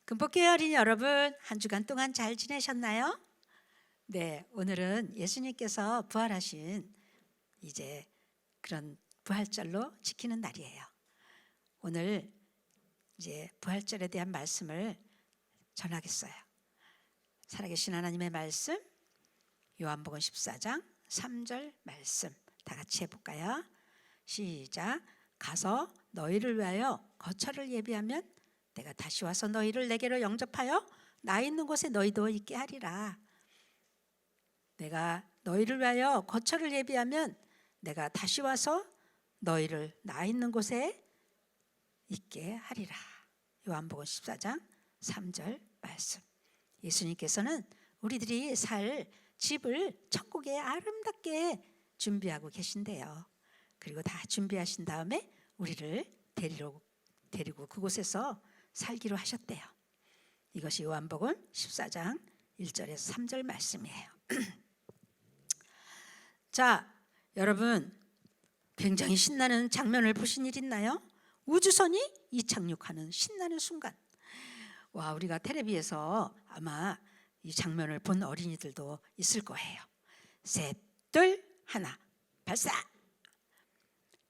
금복교회 어린이 여러분, 한 주간 동안 잘 지내셨나요? 네, 오늘은 예수님께서 부활하신 이제 그런 부활절로 지키는 날이에요. 오늘 이제 부활절에 대한 말씀을 전하겠어요. 살아계신 하나님의 말씀, 요한복음 14장 3절 말씀 다 같이 해볼까요? 시작. 가서 너희를 위하여 거처를 예비하면 내가 다시 와서 너희를 내게로 영접하여 나 있는 곳에 너희도 있게 하리라. 내가 너희를 위하여 거처를 예비하면 내가 다시 와서 너희를 나 있는 곳에 있게 하리라. 요한복음 14장 3절 말씀. 예수님께서는 우리들이 살 집을 천국에 아름답게 준비하고 계신데요. 그리고 다 준비하신 다음에 우리를 데리고 그곳에서 살기로 하셨대요. 이것이 요한복음 14장 1절에서 3절 말씀이에요. 자, 여러분 굉장히 신나는 장면을 보신 일 있나요? 우주선이 이착륙하는 신나는 순간. 와, 우리가 텔레비에서 아마 이 장면을 본 어린이들도 있을 거예요. 셋, 둘, 하나, 발사!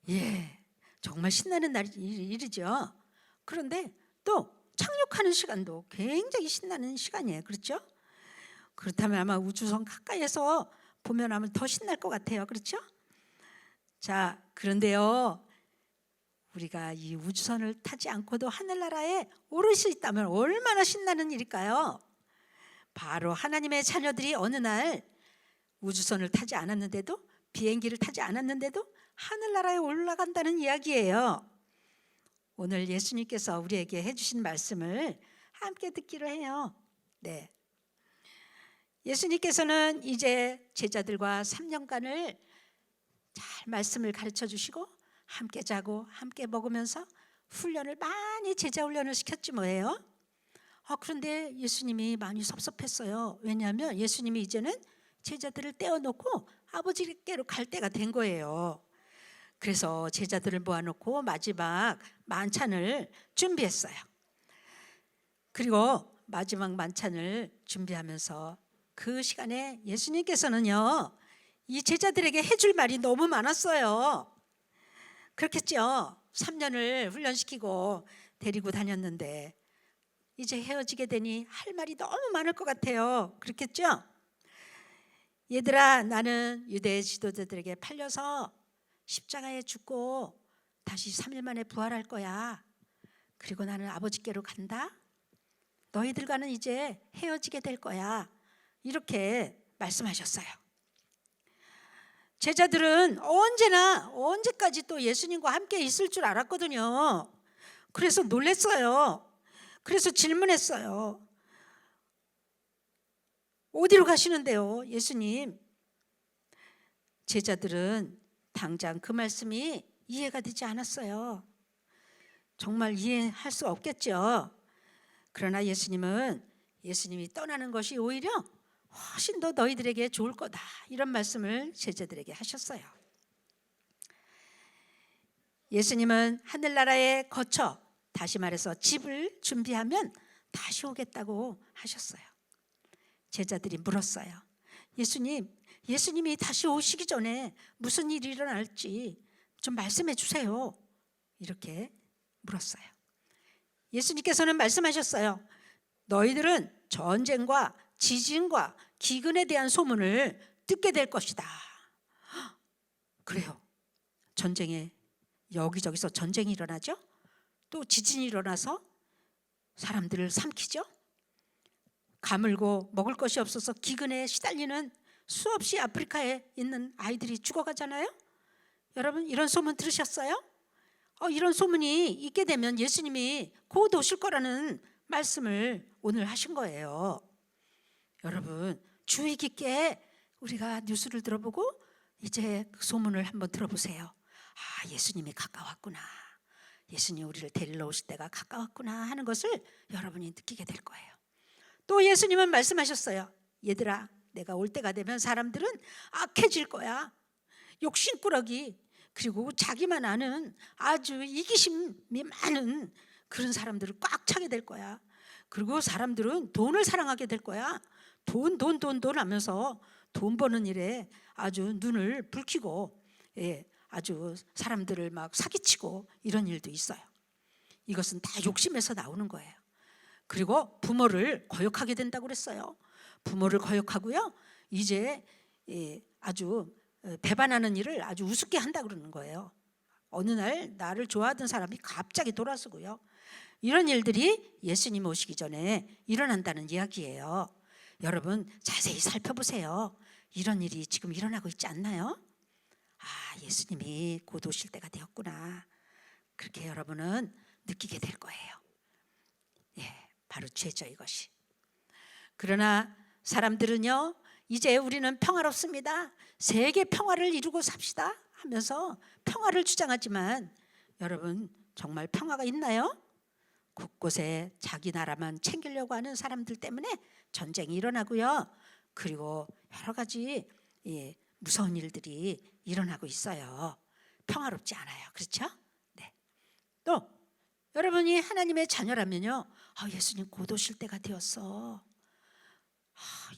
예, 정말 신나는 일이죠. 그런데 또 착륙하는 시간도 굉장히 신나는 시간이에요. 그렇죠? 그렇다면 아마 우주선 가까이에서 보면 아마 더 신날 것 같아요. 그렇죠? 자, 그런데요, 우리가 이 우주선을 타지 않고도 하늘나라에 오를 수 있다면 얼마나 신나는 일일까요? 바로 하나님의 자녀들이 어느 날 우주선을 타지 않았는데도, 비행기를 타지 않았는데도 하늘나라에 올라간다는 이야기예요. 오늘 예수님께서 우리에게 해주신 말씀을 함께 듣기로 해요. 네, 예수님께서는 이제 제자들과 3년간을 잘 말씀을 가르쳐 주시고 함께 자고 함께 먹으면서 훈련을 많이 제자 훈련을 시켰지 뭐예요. 그런데 예수님이 많이 섭섭했어요. 왜냐하면 예수님이 이제는 제자들을 떼어놓고 아버지께로 갈 때가 된 거예요. 그래서 제자들을 모아놓고 마지막 만찬을 준비했어요. 그리고 마지막 만찬을 준비하면서 그 시간에 예수님께서는요, 이 제자들에게 해줄 말이 너무 많았어요. 그렇겠죠. 3년을 훈련시키고 데리고 다녔는데 이제 헤어지게 되니 할 말이 너무 많을 것 같아요. 그렇겠죠? 얘들아, 나는 유대 지도자들에게 팔려서 십자가에 죽고 다시 3일 만에 부활할 거야. 그리고 나는 아버지께로 간다. 너희들과는 이제 헤어지게 될 거야. 이렇게 말씀하셨어요. 제자들은 언제까지 또 예수님과 함께 있을 줄 알았거든요. 그래서 놀랐어요. 그래서 질문했어요. 어디로 가시는데요, 예수님? 제자들은 당장 그 말씀이 이해가 되지 않았어요. 정말 이해할 수 없겠죠. 그러나 예수님이 떠나는 것이 오히려 훨씬 더 너희들에게 좋을 거다, 이런 말씀을 제자들에게 하셨어요. 예수님은 하늘나라에 거쳐, 다시 말해서 집을 준비하면 다시 오겠다고 하셨어요. 제자들이 물었어요. 예수님이 다시 오시기 전에 무슨 일이 일어날지 좀 말씀해 주세요. 이렇게 물었어요. 예수님께서는 말씀하셨어요. 너희들은 전쟁과 지진과 기근에 대한 소문을 듣게 될 것이다. 그래요. 전쟁에 여기저기서 전쟁이 일어나죠. 또 지진이 일어나서 사람들을 삼키죠. 가물고 먹을 것이 없어서 기근에 시달리는 수없이 아프리카에 있는 아이들이 죽어가잖아요. 여러분, 이런 소문 들으셨어요? 이런 소문이 있게 되면 예수님이 곧 오실 거라는 말씀을 오늘 하신 거예요. 여러분, 주의 깊게 우리가 뉴스를 들어보고 이제 그 소문을 한번 들어보세요. 예수님이 가까웠구나. 예수님이 우리를 데리러 오실 때가 가까웠구나 하는 것을 여러분이 느끼게 될 거예요. 또 예수님은 말씀하셨어요. 얘들아, 내가 올 때가 되면 사람들은 악해질 거야. 욕심꾸러기, 그리고 자기만 아는 아주 이기심이 많은 그런 사람들을 꽉 차게 될 거야. 그리고 사람들은 돈을 사랑하게 될 거야. 돈 하면서 돈 버는 일에 아주 눈을 붉히고, 아주 사람들을 막 사기치고 이런 일도 있어요. 이것은 다 욕심에서 나오는 거예요. 그리고 부모를 거역하게 된다고 그랬어요. 부모를 거역하고요, 이제 아주 배반하는 일을 아주 우습게 한다 그러는 거예요. 어느 날 나를 좋아하던 사람이 갑자기 돌아서고요. 이런 일들이 예수님 오시기 전에 일어난다는 이야기예요. 여러분 자세히 살펴보세요. 이런 일이 지금 일어나고 있지 않나요? 아, 예수님이 곧 오실 때가 되었구나. 그렇게 여러분은 느끼게 될 거예요. 바로 죄죠, 이것이. 그러나 사람들은요, 이제 우리는 평화롭습니다, 세계 평화를 이루고 삽시다 하면서 평화를 주장하지만, 여러분 정말 평화가 있나요? 곳곳에 자기 나라만 챙기려고 하는 사람들 때문에 전쟁이 일어나고요, 그리고 여러 가지 무서운 일들이 일어나고 있어요. 평화롭지 않아요. 그렇죠? 네. 또 여러분이 하나님의 자녀라면요, 예수님 곧 오실 때가 되었어.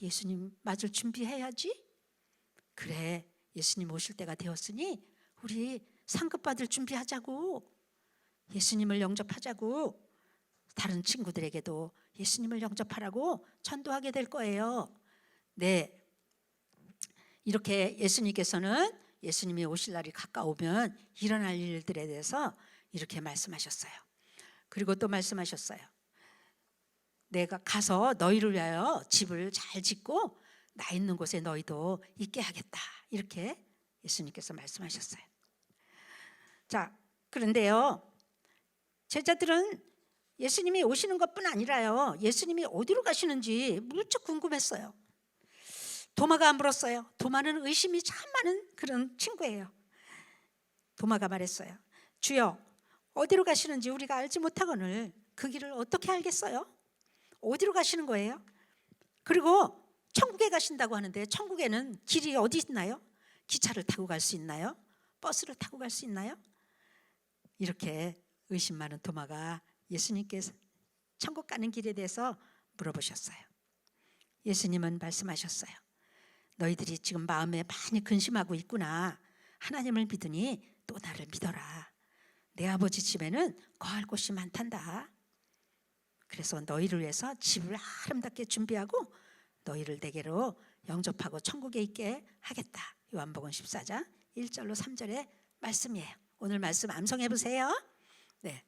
예수님 맞을 준비해야지. 그래, 예수님 오실 때가 되었으니 우리 상급 받을 준비하자고, 예수님을 영접하자고, 다른 친구들에게도 예수님을 영접하라고 전도하게 될 거예요. 네, 이렇게 예수님께서는 예수님이 오실 날이 가까우면 일어날 일들에 대해서 이렇게 말씀하셨어요. 그리고 또 말씀하셨어요. 내가 가서 너희를 위하여 집을 잘 짓고 나 있는 곳에 너희도 있게 하겠다, 이렇게 예수님께서 말씀하셨어요. 자, 그런데요, 제자들은 예수님이 오시는 것뿐 아니라요, 예수님이 어디로 가시는지 무척 궁금했어요. 도마가 안 물었어요. 도마는 의심이 참 많은 그런 친구예요. 도마가 말했어요. 주여, 어디로 가시는지 우리가 알지 못하거늘 그 길을 어떻게 알겠어요? 어디로 가시는 거예요? 그리고 천국에 가신다고 하는데 천국에는 길이 어디 있나요? 기차를 타고 갈 수 있나요? 버스를 타고 갈 수 있나요? 이렇게 의심 많은 도마가 예수님께서 천국 가는 길에 대해서 물어보셨어요. 예수님은 말씀하셨어요. 너희들이 지금 마음에 많이 근심하고 있구나. 하나님을 믿으니 또 나를 믿어라. 내 아버지 집에는 거할 곳이 많단다. 그래서 너희를 위해서 집을 아름답게 준비하고 너희를 내게로 영접하고 천국에 있게 하겠다. 요한복음 14장 1절로 3절의 말씀이에요. 오늘 말씀 암송해 보세요. 네,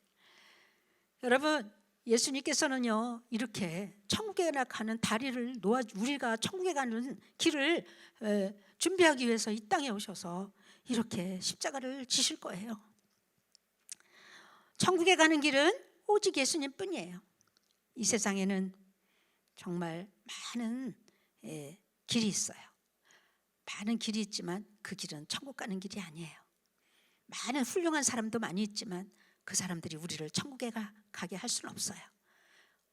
여러분 예수님께서는요, 이렇게 천국에 가는 다리를 놓아, 우리가 천국에 가는 길을 준비하기 위해서 이 땅에 오셔서 이렇게 십자가를 지실 거예요. 천국에 가는 길은 오직 예수님뿐이에요. 이 세상에는 정말 많은 길이 있어요. 많은 길이 있지만 그 길은 천국 가는 길이 아니에요. 많은 훌륭한 사람도 많이 있지만 그 사람들이 우리를 천국에 가게 할 수는 없어요.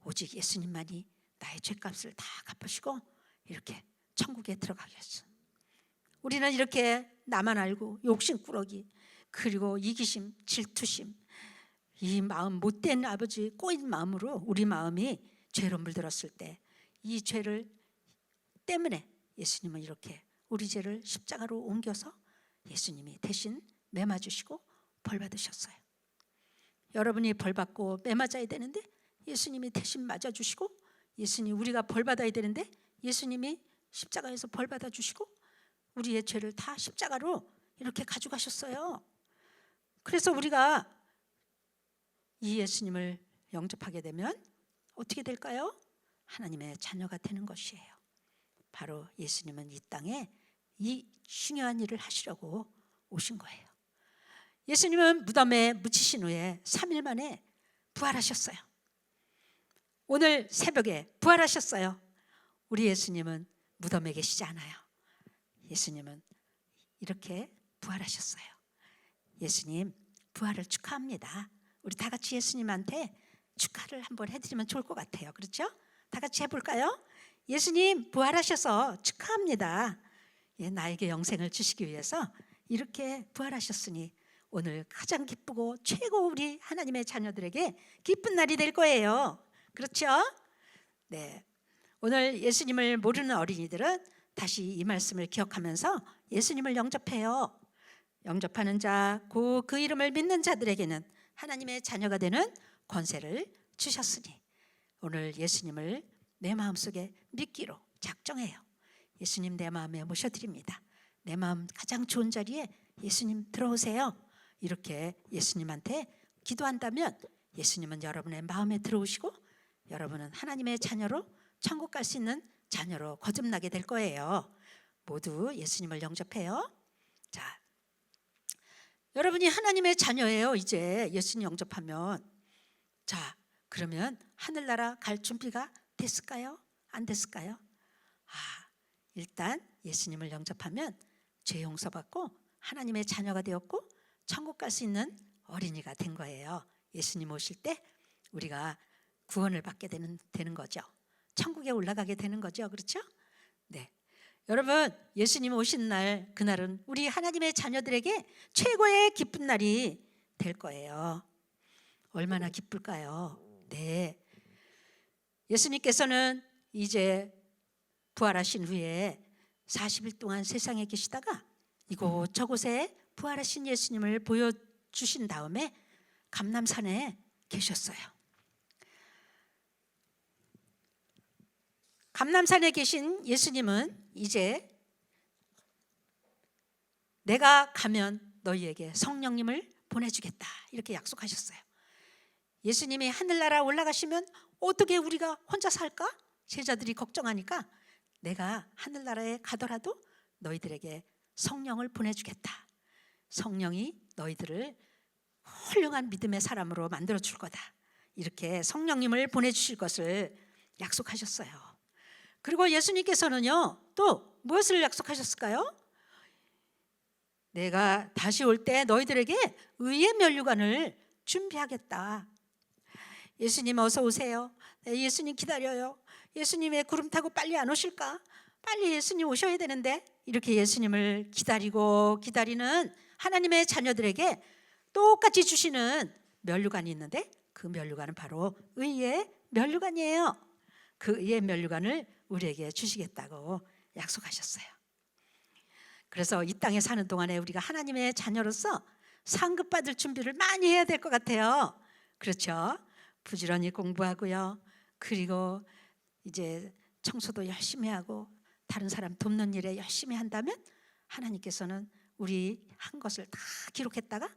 오직 예수님만이 나의 죄값을 다 갚으시고 이렇게 천국에 들어가게 했어요. 우리는 이렇게 나만 알고 욕심꾸러기, 그리고 이기심, 질투심, 이 마음, 못된 아버지 꼬인 마음으로 우리 마음이 죄로 물들었을 때 이 죄를 때문에 예수님은 이렇게 우리 죄를 십자가로 옮겨서 예수님이 대신 매맞으시고 벌 받으셨어요. 여러분이 벌 받고 매맞아야 되는데 예수님이 대신 맞아주시고, 예수님, 우리가 벌 받아야 되는데 예수님이 십자가에서 벌 받아주시고 우리의 죄를 다 십자가로 이렇게 가져가셨어요. 그래서 우리가 이 예수님을 영접하게 되면 어떻게 될까요? 하나님의 자녀가 되는 것이에요. 바로 예수님은 이 땅에 이 중요한 일을 하시려고 오신 거예요. 예수님은 무덤에 묻히신 후에 3일 만에 부활하셨어요. 오늘 새벽에 부활하셨어요. 우리 예수님은 무덤에 계시지 않아요. 예수님은 이렇게 부활하셨어요. 예수님 부활을 축하합니다. 우리 다 같이 예수님한테 축하를 한번 해드리면 좋을 것 같아요. 그렇죠? 다 같이 해볼까요? 예수님 부활하셔서 축하합니다. 나에게 영생을 주시기 위해서 이렇게 부활하셨으니 오늘 가장 기쁘고 최고 우리 하나님의 자녀들에게 기쁜 날이 될 거예요. 그렇죠? 네. 오늘 예수님을 모르는 어린이들은 다시 이 말씀을 기억하면서 예수님을 영접해요. 영접하는 자, 그 이름을 믿는 자들에게는 하나님의 자녀가 되는 권세를 주셨으니 오늘 예수님을 내 마음속에 믿기로 작정해요. 예수님 내 마음에 모셔드립니다. 내 마음 가장 좋은 자리에 예수님 들어오세요. 이렇게 예수님한테 기도한다면 예수님은 여러분의 마음에 들어오시고 여러분은 하나님의 자녀로 천국 갈 수 있는 자녀로 거듭나게 될 거예요. 모두 예수님을 영접해요. 자, 여러분이 하나님의 자녀예요. 이제 예수님 영접하면. 자, 그러면 하늘나라 갈 준비가 됐을까요? 안 됐을까요? 일단 예수님을 영접하면 죄 용서받고 하나님의 자녀가 되었고 천국 갈 수 있는 어린이가 된 거예요. 예수님 오실 때 우리가 구원을 받게 되는 거죠. 천국에 올라가게 되는 거죠. 그렇죠? 네. 여러분, 예수님 오신 날, 그날은 우리 하나님의 자녀들에게 최고의 기쁜 날이 될 거예요. 얼마나 기쁠까요? 네. 예수님께서는 이제 부활하신 후에 40일 동안 세상에 계시다가 이곳 저곳에 부활하신 예수님을 보여주신 다음에 감람산에 계셨어요. 감람산에 계신 예수님은 이제 내가 가면 너희에게 성령님을 보내주겠다 이렇게 약속하셨어요. 예수님이 하늘나라 올라가시면 어떻게 우리가 혼자 살까? 제자들이 걱정하니까 내가 하늘나라에 가더라도 너희들에게 성령을 보내주겠다. 성령이 너희들을 훌륭한 믿음의 사람으로 만들어 줄 거다. 이렇게 성령님을 보내주실 것을 약속하셨어요. 그리고 예수님께서는요 또 무엇을 약속하셨을까요? 내가 다시 올 때 너희들에게 의의 면류관을 준비하겠다. 예수님 어서 오세요. 네, 예수님 기다려요. 예수님의 구름 타고 빨리 안 오실까? 빨리 예수님 오셔야 되는데 이렇게 예수님을 기다리는 하나님의 자녀들에게 똑같이 주시는 면류관이 있는데 그 면류관은 바로 의의 면류관이에요. 그 의의 면류관을 우리에게 주시겠다고 약속하셨어요. 그래서 이 땅에 사는 동안에 우리가 하나님의 자녀로서 상급받을 준비를 많이 해야 될 것 같아요. 그렇죠? 부지런히 공부하고요. 그리고 이제 청소도 열심히 하고 다른 사람 돕는 일에 열심히 한다면 하나님께서는 우리 한 것을 다 기록했다가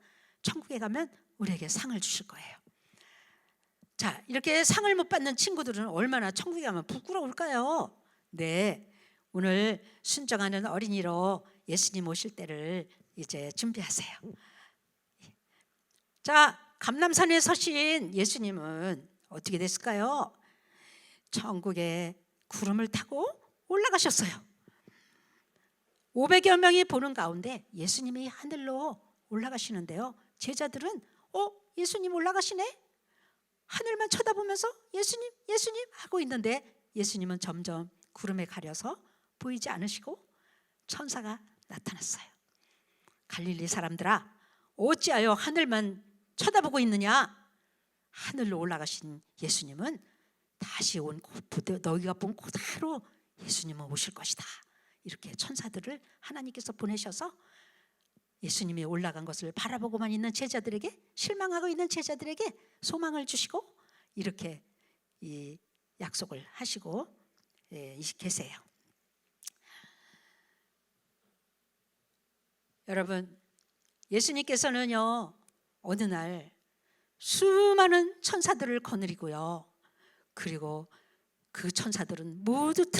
천국에 가면 우리에게 상을 주실 거예요. 자, 이렇게 상을 못 받는 친구들은 얼마나 천국에 가면 부끄러울까요? 네, 오늘 순종하는 어린이로 예수님 오실 때를 이제 준비하세요. 자, 감람산에 서신 예수님은 어떻게 됐을까요? 천국에 구름을 타고 올라가셨어요. 500여 명이 보는 가운데 예수님이 하늘로 올라가시는데요. 제자들은 예수님 올라가시네? 하늘만 쳐다보면서 예수님, 예수님 하고 있는데 예수님은 점점 구름에 가려서 보이지 않으시고 천사가 나타났어요. 갈릴리 사람들아, 어찌하여 하늘만 쳐다보고 있느냐? 하늘로 올라가신 예수님은 다시 너희가 본 그대로 예수님은 오실 것이다. 이렇게 천사들을 하나님께서 보내셔서 예수님이 올라간 것을 바라보고만 있는 제자들에게, 실망하고 있는 제자들에게 소망을 주시고 이렇게 이 약속을 하시고 계세요. 여러분, 예수님께서는요 어느 날 수많은 천사들을 거느리고요, 그리고 그 천사들은 모두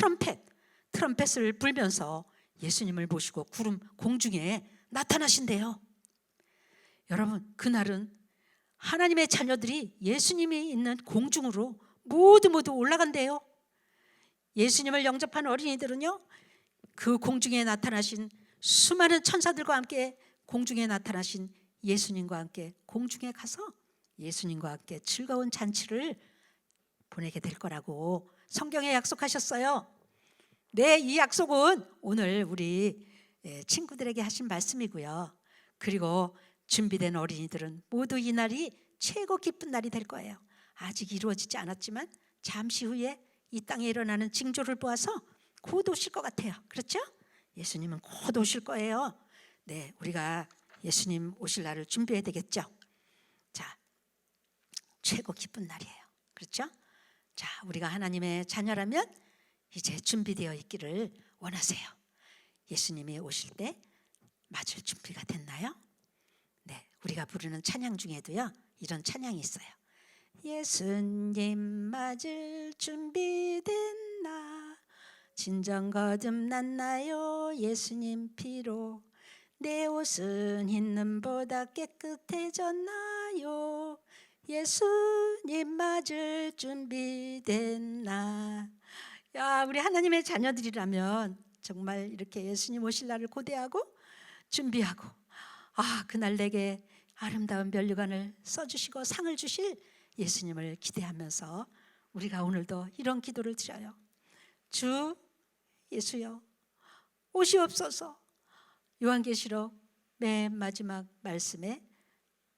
트럼펫을 불면서 예수님을 모시고 구름 공중에 나타나신대요. 여러분, 그날은 하나님의 자녀들이 예수님이 있는 공중으로 모두 올라간대요. 예수님을 영접한 어린이들은요 그 공중에 나타나신 수많은 천사들과 함께 공중에 나타나신 예수님과 함께 공중에 가서 예수님과 함께 즐거운 잔치를 보내게 될 거라고 성경에 약속하셨어요. 네, 이 약속은 오늘 우리 친구들에게 하신 말씀이고요. 그리고 준비된 어린이들은 모두 이 날이 최고 기쁜 날이 될 거예요. 아직 이루어지지 않았지만 잠시 후에 이 땅에 일어나는 징조를 보아서 곧 오실 것 같아요. 그렇죠? 예수님은 곧 오실 거예요. 네, 우리가 예수님 오실 날을 준비해야 되겠죠. 자, 최고 기쁜 날이에요. 그렇죠? 자, 우리가 하나님의 자녀라면 이제 준비되어 있기를 원하세요. 예수님이 오실 때 맞을 준비가 됐나요? 네, 우리가 부르는 찬양 중에도요, 이런 찬양이 있어요. 예수님 맞을 준비됐나, 진정 거듭났나요, 예수님 피로. 내 옷은 흰 눈보다 깨끗해졌나요, 예수님 맞을 준비됐나. 야, 우리 하나님의 자녀들이라면 정말 이렇게 예수님 오실 날을 고대하고 준비하고, 그날 내게 아름다운 면류관을 써주시고 상을 주실 예수님을 기대하면서 우리가 오늘도 이런 기도를 드려요. 주 예수여 오시옵소서. 요한계시록 맨 마지막 말씀에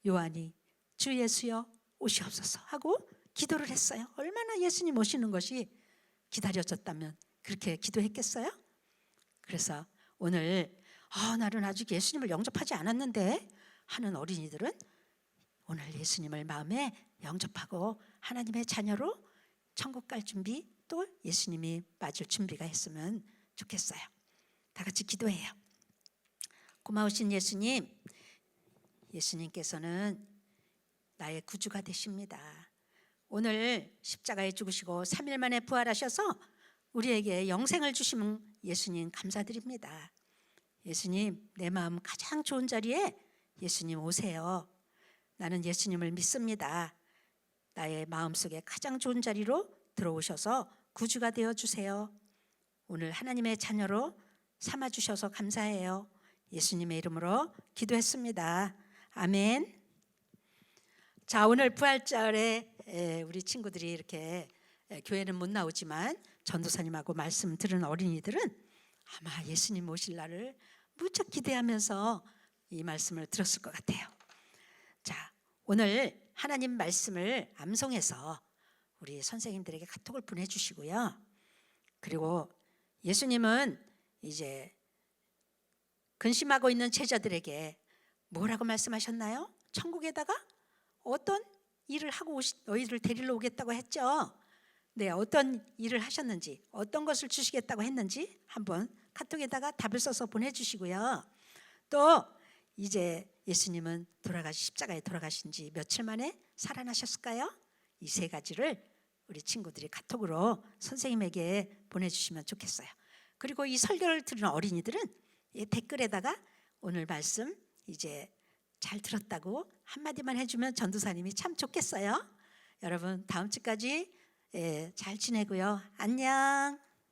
요한이 주 예수여 오시옵소서 하고 기도를 했어요. 얼마나 예수님 오시는 것이 기다려졌다면 그렇게 기도했겠어요? 그래서 오늘 나는 아직 예수님을 영접하지 않았는데 하는 어린이들은 오늘 예수님을 마음에 영접하고 하나님의 자녀로 천국 갈 준비, 또 예수님이 맞을 준비가 했으면 좋겠어요. 다 같이 기도해요. 고마우신 예수님, 예수님께서는 나의 구주가 되십니다. 오늘 십자가에 죽으시고 3일 만에 부활하셔서 우리에게 영생을 주시는 예수님 감사드립니다. 예수님, 내 마음 가장 좋은 자리에 예수님 오세요. 나는 예수님을 믿습니다. 나의 마음속에 가장 좋은 자리로 들어오셔서 구주가 되어주세요. 오늘 하나님의 자녀로 삼아주셔서 감사해요. 예수님의 이름으로 기도했습니다. 아멘. 자, 오늘 부활절에 우리 친구들이 이렇게 교회는 못 나오지만 전도사님하고 말씀 들은 어린이들은 아마 예수님 오실 날을 무척 기대하면서 이 말씀을 들었을 것 같아요. 자, 오늘 하나님 말씀을 암송해서 우리 선생님들에게 카톡을 보내주시고요. 그리고 예수님은 이제 근심하고 있는 제자들에게 뭐라고 말씀하셨나요? 천국에다가 어떤 일을 하고 너희를 데리러 오겠다고 했죠. 네, 어떤 일을 하셨는지, 어떤 것을 주시겠다고 했는지 한번 카톡에다가 답을 써서 보내주시고요. 또 이제 예수님은 십자가에 돌아가신 지 며칠 만에 살아나셨을까요? 이 세 가지를 우리 친구들이 카톡으로 선생님에게 보내주시면 좋겠어요. 그리고 이 설교를 들은 어린이들은 이 댓글에다가 오늘 말씀 이제 잘 들었다고 한마디만 해주면 전도사님이 참 좋겠어요. 여러분 다음 주까지 잘 지내고요. 안녕.